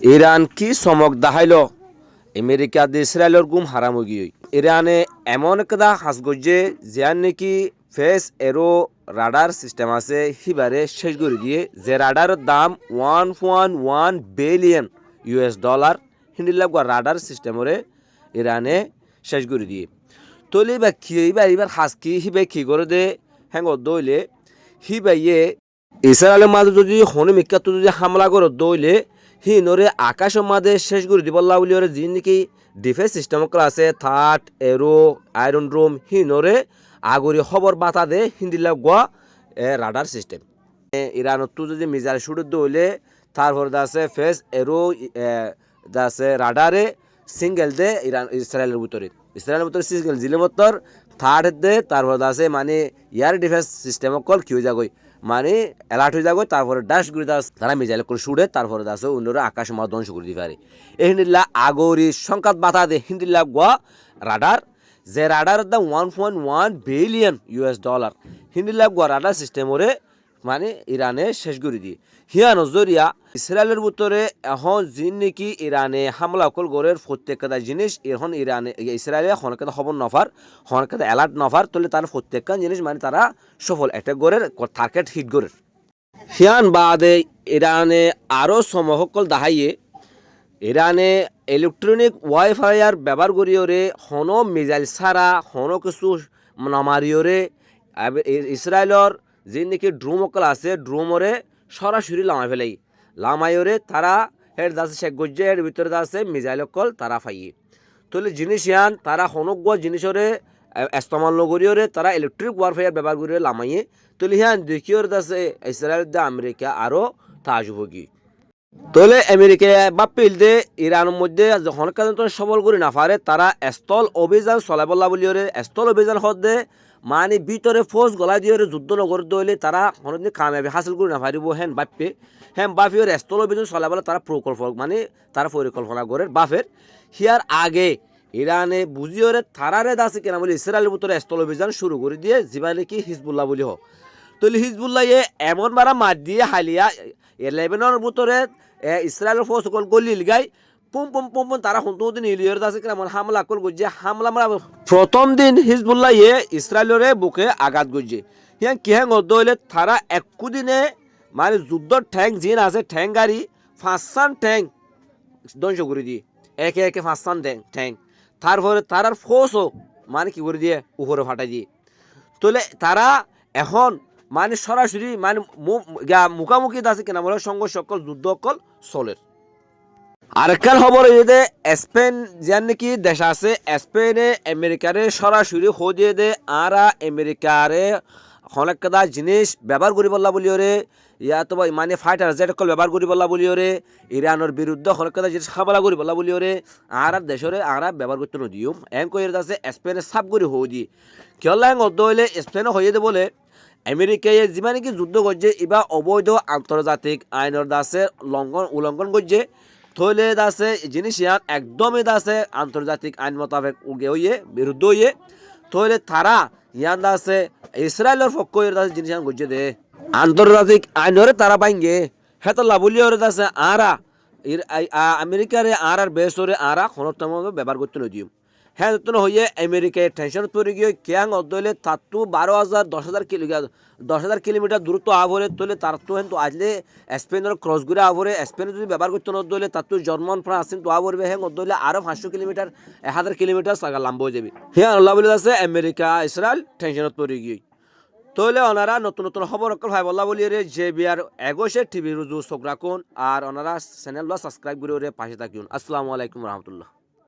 Iran কি চমক দেখাইল America দিয়ে ইসরায়েলের গুম হারাম গিয়ে ইরানে এমন একটা হাস গজে যার নাকি ফেস এরো রাডার সিস্টেম আছে হিবারে শেষ করে দিয়ে যে রাডারের দাম 1.1 বিলিয়ন ডলার হিন্দি লাগা রাডার সিস্টেমরে ইরানে শেষ করে দিয়ে তলে বা কি এবার হাস কি হিবে কি করে দে হ্যাঁ দইলে হিবাইয়ে ইসরায়েলের মাঝে যদি হনুমিকাত যদি হামলা করে দইলে হি নরে আকাশের মাঝে শেষ করে দিবল্লা বলি ওরে যি নাকি ডিফেন্স সিস্টেম আছে থার্ড এরো আয়রন রুম হি নরে আগরি খবর বাতা দে হিন্দি লাগা রাডার সিস্টেম ইরানত তো যদি মিজাইল শুট দইলে তারপর আছে ফেস এরো আছে রাডারে সিঙ্গেল দে ইসরায়েলের ভিতরে সিঙ্গেল জিলে মতর থার্ড দে তারপর আছে মানে ইয়ার ডিফেন্স সিস্টেম কল কি হয়ে যাগই মানে অ্যালার্ট হয়ে যাগো তারপরে ডাশ করে তারা মিজাইল করে শুড়ে তারপরে আছে অন্যরা আকাশ মা ধ্বংস করে দিতে পারে এই হিন্দিল্লা আগরি সংকাত বাতা দে হিন্দিল্লা গোয়া রাডার যে রাডারের দাম 1.1 বিলিয়ন ডলার হিন্দিল্লা গোয়া রাডার সিস্টেমরে মানে ইরানে শেষ করে দিয়ে হিয়া নজরিয়া ইসরায়েলের ভিতরে এখন যিন নাকি ইরানে হামলা অকল গড়ের প্রত্যেকটা জিনিস এখন ইরানে ইসরায়েলে হনকাতা খবর নফার হনকাতা অ্যালার্ট নফার তোলে তার প্রত্যেকটা জিনিস মানে তারা সফল অ্যাটাক গড়ের টার্গেট হিট গড়ের হিয়ান বাদে ইরানে আরও সমসকল দাহাইয়ে ইরানে ইলেকট্রনিক ওয়াইফাইয়ার ব্যবহার করিওরে হন মিজাইল ছাড়া হন কিছু নামারিওরে ইসরায়েলের যে নাকি ড্রোম অকল আছে ড্রোমরে সরাসরি লামাই ফেলাই লামাইরে তারা হের দাসে শেখ গজ্জে এর ভিতরে আছে মিজাইল অকল তারা ফাইয়ে তাহলে জিনিস ইয়ান তারা হনজ্ঞ জিনিসরে ইস্তেমাল নগরীয়রে তারা ইলেকট্রিক ওয়ারফেয়ার ব্যবহার করিয়ে লামাইয়ে তাহলে হিয়ান দেখিওর দাসে ইসরায়েল দা আমেরিকা আরও তাজভোগী তাহলে আমেরিকা বাপিল দে ইরানের মধ্যে যখন কাজে সবল করে না পারে তারা স্থল অভিযান চলাবলা বলিওরে স্থল অভিযান হতে মানে ভিতরে ফৌজ গলা দিয়ে যুদ্ধ নগর দইলে তারা কোনোদিন কামিয়াবি হাসিল করে না পারিব হ্যাঁ বাফিওর স্থল অভিযান চলাবলে তারা মানে তারা পরিকল্পনা করে বাফের হিয়ার আগে ইরানে বুঝিওরে তারারে দাসে কেনা বলে ইসরায়েলের ভিতরে স্থল অভিযান শুরু করে দিয়ে যিবা কি হিজবুল্লাহ বলি হোক তাহলে হিজবুল্লাহ এমন বারা মার দিয়ে হালিয়া লেবাননের ভিতরে ইসরায়েলের ফৌজ সকল গলিল গাই পুম পুম পুম পুম তারা হুঁতো নিলিয়র দাসে কেমন হামলা কল গজ্জে হামলা মারা প্রথম দিন হিজবুল্লাহ ইসরায়েলের বুকে আঘাত গজ্জে হ্যাঁ কি হ্যাঁ হইলে তারা একু দিনে মানে যুদ্ধর ঠ্যাং জিন আছে ঠ্যাং গাড়ি 5 ঠ্যাং ধ্বংস করে দিয়ে একে একে 5 ঠ্যাং তারপরে তারার ফৌজও মানে কি করে দিয়ে উপরে ফাটাই দিয়ে তাহলে তারা এখন মানে সরাসরি মানে মুখামুখি আছে কেনা বলে সংঘর্ষ সকল যুদ্ধ অকল চলের আরেকখান খবর যে স্পেন যার নাকি দেশ আছে স্পেনে আমেরিকারে সরাসরি দিয়ে দে আরা আমেরিকারে অনেকটা জিনিস ব্যবহার করি বললা বলিওরে ইয়া তো মানে ফাইটার জেট অকল ব্যবহার করি বললা বলিওরে ইরানের বিরুদ্ধে অনেকটা জিনিস হামলা করি বললা বলিওরে আর দেশরে আর ব্যবহার করতে নদিও এম কই আছে স্পেনে সাপ করি দিয়ে কেলা হইলে স্পেনে হয়ে দে বলে আমেরিকায় যিমান কি যুদ্ধ করছে এবার অবৈধ আন্তর্জাতিক আইনের দাসে উল্লঙ্ঘন করছে থইলে দাসে জিনিস ইয়ান একদমই দাসে আন্তর্জাতিক আইন মোতাবেক উগে হইয়ে বিরুদ্ধ হইয়ে থইলে তারা ইয়ান দাসে ইসরায়েলের পক্ষ দাসে জিনিস ইয়ান করছে দে আন্তর্জাতিক আইনরে তারা পাইঙ্গে হেতলা বলিওরে দাসে আরা আমেরিকারে আর বেসরে আরা ক্ষণতম ব্যবহার করতে নদিও হ্যাঁ তো হইয়ে আমেরিকায় টেনশন পড়ে গিয়ে ক্যাং অদলে তাতো 10,000 কিলোমিটার দূরত্ব আভরে তোলে তার তো হেন তো আজলে স্পেনের ক্রস ঘুরে আভরে স্পেনে যদি ব্যবহার করতে নদলে তার তো জর্মান ফ্রান্স তো আভরবে হ্যাঁ অদলে আরও 500 কিলোমিটার 1000 কিলোমিটার সাগা লাম্ব হয়ে যাবে হ্যাঁ আল্লাহ বলে আছে আমেরিকা ইসরায়েল টেনশনত পড়ে গিয়ে তাহলে ওনারা নতুন নতুন খবর অকল ভাই বল্লা বলি রে যে বিয়ার এগোশে টিভি রুজু চোখ রাখুন আর ওনারা চ্যানেলটা সাবস্ক্রাইব করে পাশে থাকুন। আসসালামু আলাইকুম রহমতুল্লাহ।